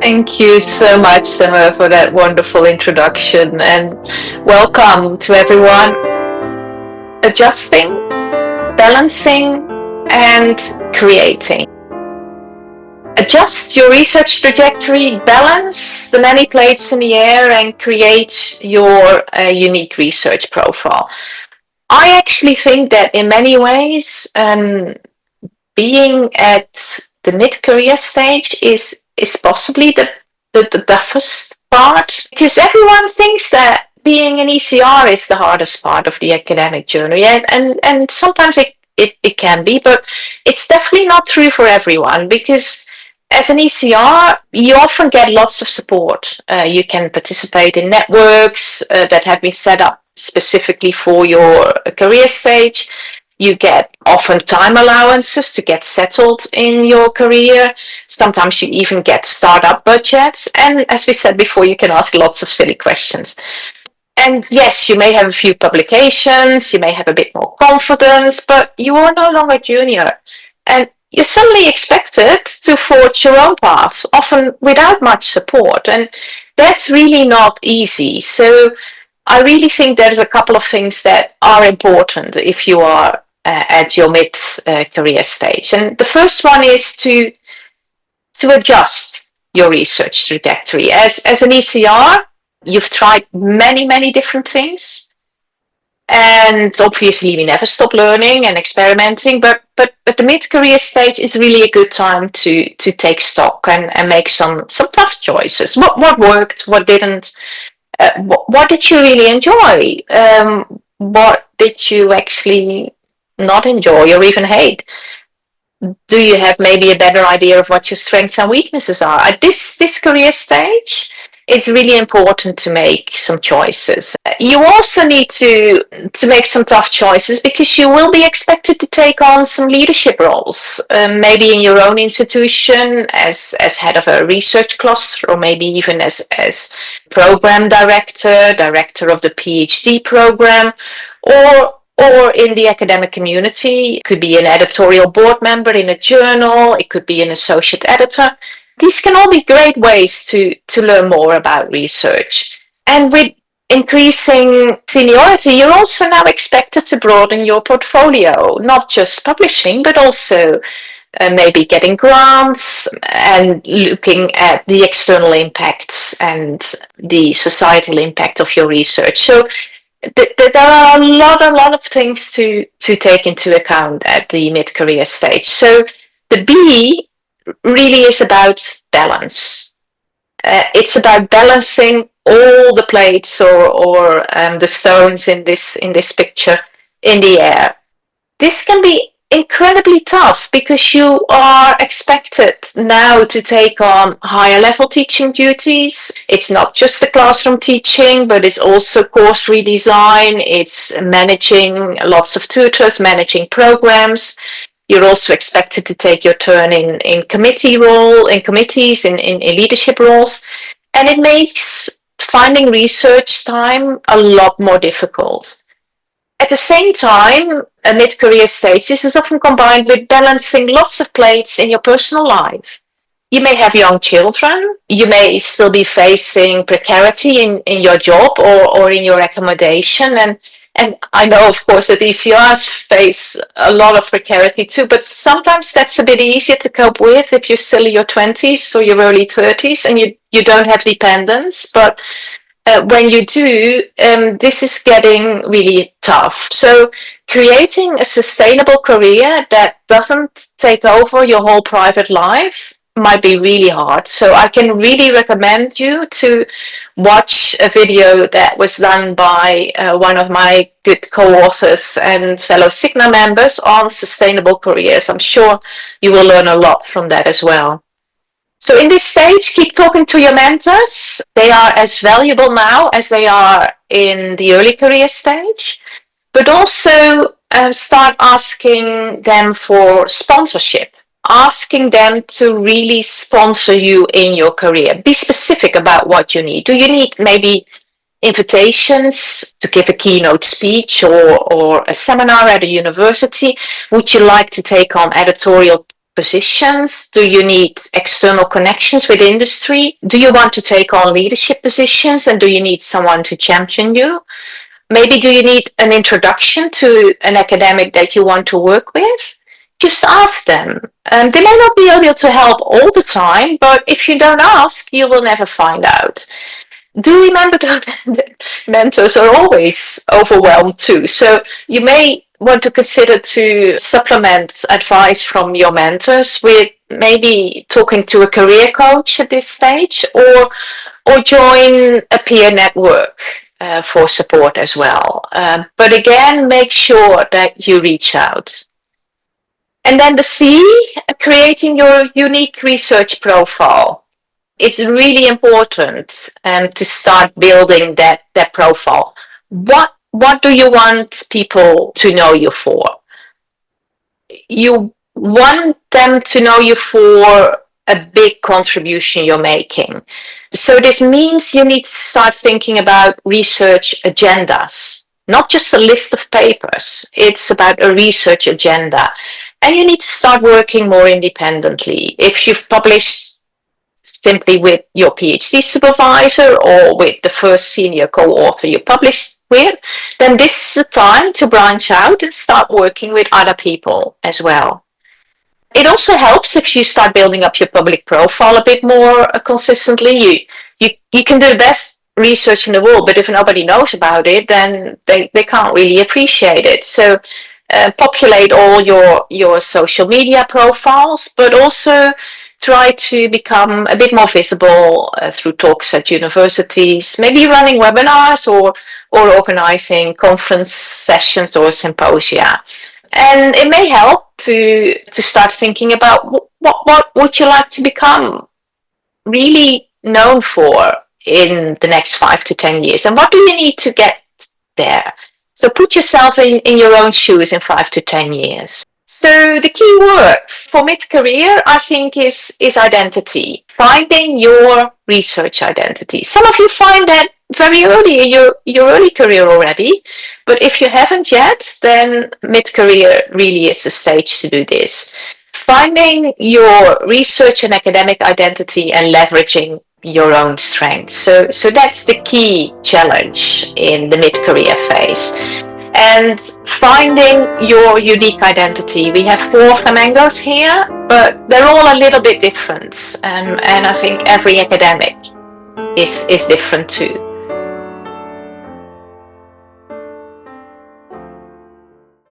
Thank you so much, Summer, for that wonderful introduction, and welcome to everyone. Adjusting, balancing, and creating. Adjust your research trajectory, balance the many plates in the air, and create your unique research profile. I actually think that in many ways, being at the mid-career stage is possibly the toughest part, because everyone thinks that being an ECR is the hardest part of the academic journey, and sometimes it can be, but it's definitely not true for everyone, because as an ECR, you often get lots of support. You can participate in networks that have been set up specifically for your career stage. You get often time allowances to get settled in your career. Sometimes you even get startup budgets. And as we said before, you can ask lots of silly questions. And yes, you may have a few publications, you may have a bit more confidence, but you are no longer junior. And you're suddenly expected to forge your own path, often without much support. And that's really not easy. So I really think there's a couple of things that are important if you are at your mid career stage. And the first one is to adjust your research trajectory. As an ECR, you've tried many different things. And obviously, we never stop learning and experimenting, but the mid-career stage is really a good time to take stock and make some tough choices. What worked, what didn't, what did you really enjoy? What did you actually not enjoy or even hate? Do you have maybe a better idea of what your strengths and weaknesses are? At this career stage, it's really important to make some choices. You also need to make some tough choices, because you will be expected to take on some leadership roles, maybe in your own institution as head of a research cluster, or maybe even as program director of the PhD program, or in the academic community. It could be an editorial board member in a journal, it could be an associate editor. These can all be great ways to learn more about research. And with increasing seniority, you're also now expected to broaden your portfolio, not just publishing, but also maybe getting grants and looking at the external impacts and the societal impact of your research. So there are a lot of things to take into account at the mid-career stage. So the B really is about balance. It's about balancing all the plates or the stones in this picture in the air. This can be incredibly tough, because you are expected now to take on higher level teaching duties. It's not just the classroom teaching, but it's also course redesign. It's managing lots of tutors, managing programs. You're also expected to take your turn in committees, in leadership roles. And it makes finding research time a lot more difficult. At the same time, a mid-career stage, this is often combined with balancing lots of plates in your personal life. You may have young children, you may still be facing precarity in your job or in your accommodation, and I know, of course, that ECRs face a lot of precarity too, but sometimes that's a bit easier to cope with if you're still in your 20s or your early 30s and you don't have dependents. But when you do, this is getting really tough. So creating a sustainable career that doesn't take over your whole private life might be really hard. So I can really recommend you to watch a video that was done by one of my good co-authors and fellow Signa members on sustainable careers. I'm sure you will learn a lot from that as well. So in this stage, keep talking to your mentors. They are as valuable now as they are in the early career stage, but also start asking them for sponsorship, asking them to really sponsor you in your career. Be specific about what you need. Do you need maybe invitations to give a keynote speech or a seminar at a university? Would you like to take on editorial positions? Do you need external connections with industry? Do you want to take on leadership positions, and do you need someone to champion you? Maybe do you need an introduction to an academic that you want to work with? Just ask them. They may not be able to help all the time, but if you don't ask, you will never find out. Do remember that mentors are always overwhelmed too. So you may want to consider to supplement advice from your mentors with maybe talking to a career coach at this stage, or join a peer network for support as well. But again, make sure that you reach out. And then the C, creating your unique research profile. It's really important to start building that profile. What do you want people to know you for? You want them to know you for a big contribution you're making. So this means you need to start thinking about research agendas, not just a list of papers. It's about a research agenda. And you need to start working more independently. If you've published simply with your PhD supervisor or with the first senior co-author you published with, then this is the time to branch out and start working with other people as well. It also helps if you start building up your public profile a bit more consistently. You can do the best research in the world, but if nobody knows about it, then they can't really appreciate it. So populate all your social media profiles, but also try to become a bit more visible through talks at universities, maybe running webinars or organizing conference sessions or symposia. And it may help to start thinking about what would you like to become really known for in the next 5 to 10 years, and what do you need to get there? So put yourself in your own shoes in 5 to 10 years. So the key word for mid-career, I think, is identity. Finding your research identity. Some of you find that very early in your early career already, but if you haven't yet, then mid-career really is the stage to do this. Finding your research and academic identity and leveraging your own strengths. So that's the key challenge in the mid-career phase. And finding your unique identity. We have 4 flamingos here, but they're all a little bit different. And I think every academic is different too.